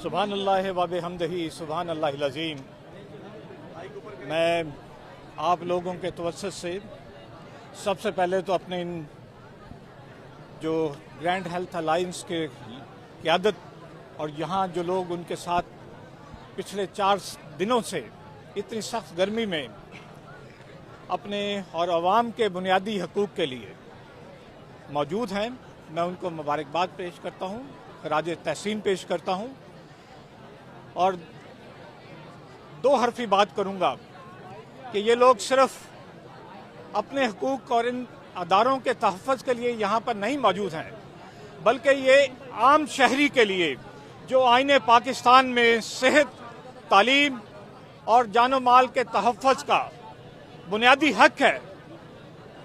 सुभान अल्लाह व बिहम्दिही सुभान अल्लाहिल अज़ीम। मैं आप लोगों के तवज्जुह से सबसे पहले तो अपने इन जो ग्रैंड हेल्थ अलायंस के क़यादत और यहाँ जो लोग उनके साथ पिछले 4 दिनों से इतनी सख्त गर्मी में अपने और आवाम के बुनियादी हकूक़ के लिए मौजूद हैं, मैं उनको मुबारकबाद पेश करता हूँ, खराज तहसीन पेश करता हूँ और 2 हरफी बात करूँगा कि ये लोग सिर्फ अपने हकूक़ और इन अदारों के तहफ़्फ़ुज़ के लिए यहाँ पर नहीं मौजूद हैं, बल्कि ये आम शहरी के लिए जो आईने पाकिस्तान में सेहत, तालीम और जानो माल के तहफ़्फ़ुज़ का बुनियादी हक है,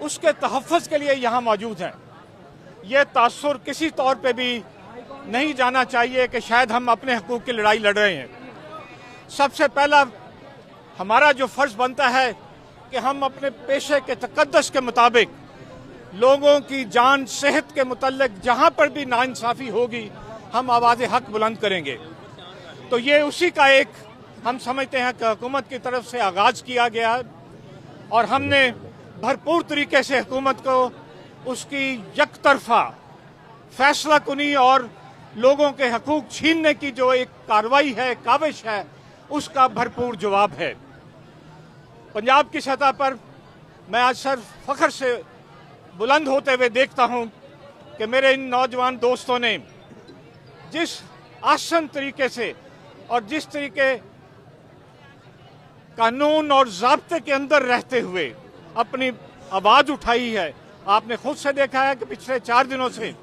उसके तहफ़्फ़ुज़ के लिए यहाँ मौजूद हैं। ये तासुर किसी तौर पे भी नहीं जाना चाहिए कि शायद हम अपने हकूक़ की लड़ाई लड़ रहे हैं। सबसे पहला हमारा जो फ़र्ज़ बनता है कि हम अपने पेशे के तक़द्दुस के मुताबिक लोगों की जान सेहत के मुतल्लिक़ जहाँ पर भी नाइंसाफ़ी होगी हम आवाज़ हक बुलंद करेंगे। तो ये उसी का एक हम समझते हैं कि हुकूमत की तरफ से आगाज़ किया गया है और हमने भरपूर तरीके से हुकूमत को उसकी यकतरफा फैसला कुनी और लोगों के हकूक़ छीनने की जो एक कार्रवाई है, काविश है, उसका भरपूर जवाब है। पंजाब की सतह पर मैं आज सर फ़ख्र से बुलंद होते हुए देखता हूँ कि मेरे इन नौजवान दोस्तों ने जिस आसान तरीके से और जिस तरीके कानून और ज़ाब्ते के अंदर रहते हुए अपनी आवाज़ उठाई है, आपने खुद से देखा है कि पिछले 4 दिनों से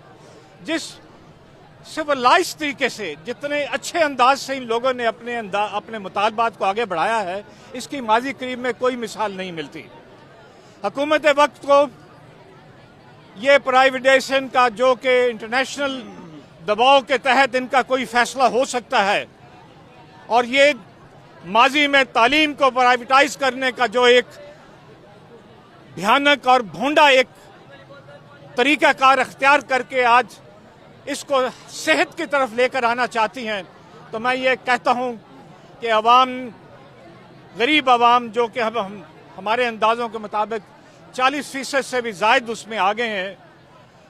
जिस सिविलाइज तरीके से जितने अच्छे अंदाज से इन लोगों ने अपने मुतालबात को आगे बढ़ाया है, इसकी माजी करीब में कोई मिसाल नहीं मिलती। हुकूमत वक्त को ये प्राइवेटाइजेशन का जो कि इंटरनेशनल दबाव के तहत इनका कोई फैसला हो सकता है और ये माजी में तालीम को प्राइवेटाइज करने का जो एक भयानक और भोंडा एक तरीक़ाकार अख्तियार करके आज इसको सेहत की तरफ लेकर आना चाहती हैं, तो मैं ये कहता हूँ कि अवाम, गरीब अवाम जो कि हम हमारे अंदाज़ों के मुताबिक 40% से भी ज़ायद उसमें आ गए हैं,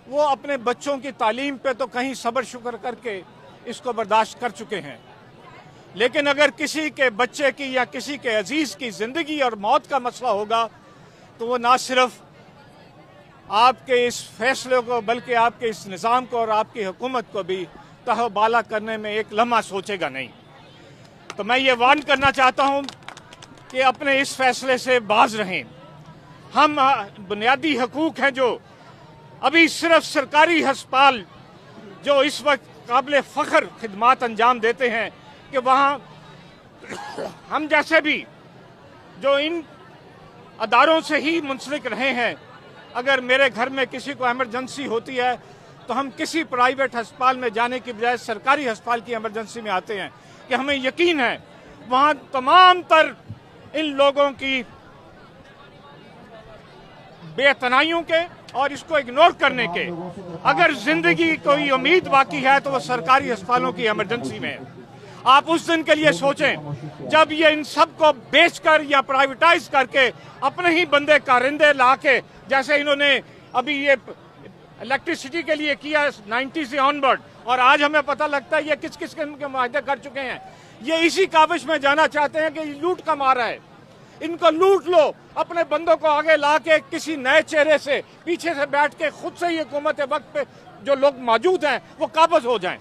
वो अपने बच्चों की तालीम पे तो कहीं सब्र शुक्र करके इसको बर्दाश्त कर चुके हैं। लेकिन अगर किसी के बच्चे की या किसी के अजीज़ की ज़िंदगी और मौत का मसला होगा तो वो ना सिर्फ आपके इस फैसले को बल्कि आपके इस निज़ाम को और आपकी हुकूमत को भी तहबाला करने में एक लम्हा सोचेगा नहीं। तो मैं ये वार्न करना चाहता हूँ कि अपने इस फैसले से बाज रहें। हम बुनियादी हकूक़ हैं जो अभी सिर्फ सरकारी अस्पताल जो इस वक्त काबिल फ़ख्र खिदमात अंजाम देते हैं कि वहाँ हम जैसे भी जो इन अदारों से ही मुंसलिक रहे हैं, अगर मेरे घर में किसी को इमरजेंसी होती है तो हम किसी प्राइवेट अस्पताल में जाने की बजाय सरकारी अस्पताल की इमरजेंसी में आते हैं कि हमें यकीन है वहाँ तमाम तर इन लोगों की बेतनाइयों के और इसको इग्नोर करने के अगर जिंदगी कोई उम्मीद बाकी है तो वो सरकारी अस्पतालों की इमरजेंसी में है। आप उस दिन के लिए सोचें जब ये इन सब को बेचकर या प्राइवेटाइज करके अपने ही बंदे कारिंदे ला के, जैसे इन्होंने अभी ये इलेक्ट्रिसिटी के लिए किया 90 से ऑनवर्ड, और आज हमें पता लगता है ये किस किस किस्म के मुआहदे कर चुके हैं। ये इसी काविश में जाना चाहते हैं कि लूट का मारा है, इनको लूट लो, अपने बंदों को आगे ला के किसी नए चेहरे से पीछे से बैठ के खुद से ही हुकूमत वक्त पे जो लोग मौजूद हैं वो काबज हो जाएं।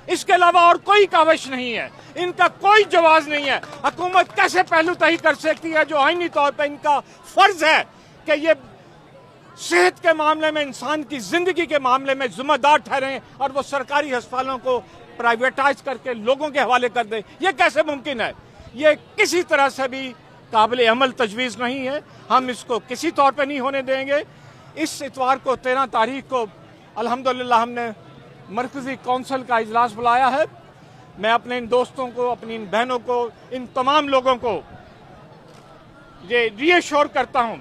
इसके अलावा और कोई काविश नहीं है, इनका कोई जवाब नहीं है। हुकूमत कैसे पहलू तय कर सकती है जो आईनी तौर पर इनका फर्ज है कि ये सेहत के मामले में, इंसान की जिंदगी के मामले में जिम्मेदार ठहरें और वो सरकारी अस्पतालों को प्राइवेटाइज करके लोगों के हवाले कर दे। ये कैसे मुमकिन है? ये किसी तरह से भी काबिल अमल तजवीज़ नहीं है। हम इसको किसी तौर पर नहीं होने देंगे। इस इतवार को 13 तारीख को अल्हम्दुलिल्लाह हमने मरकज़ी कौंसिल का इजलास बुलाया है। मैं अपने इन दोस्तों को, अपनी इन बहनों को, इन तमाम लोगों को ये रीअश्योर करता हूँ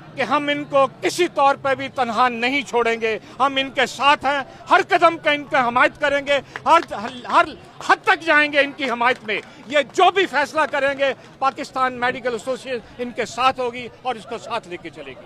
कि हम इनको किसी तौर पर भी तनहा नहीं छोड़ेंगे। हम इनके साथ हैं, हर कदम का इनका हमायत करेंगे, हर हद तक जाएंगे इनकी हमायत में। ये जो भी फैसला करेंगे पाकिस्तान मेडिकल एसोसिएशन इनके साथ होगी और इसको साथ लेके चलेगी।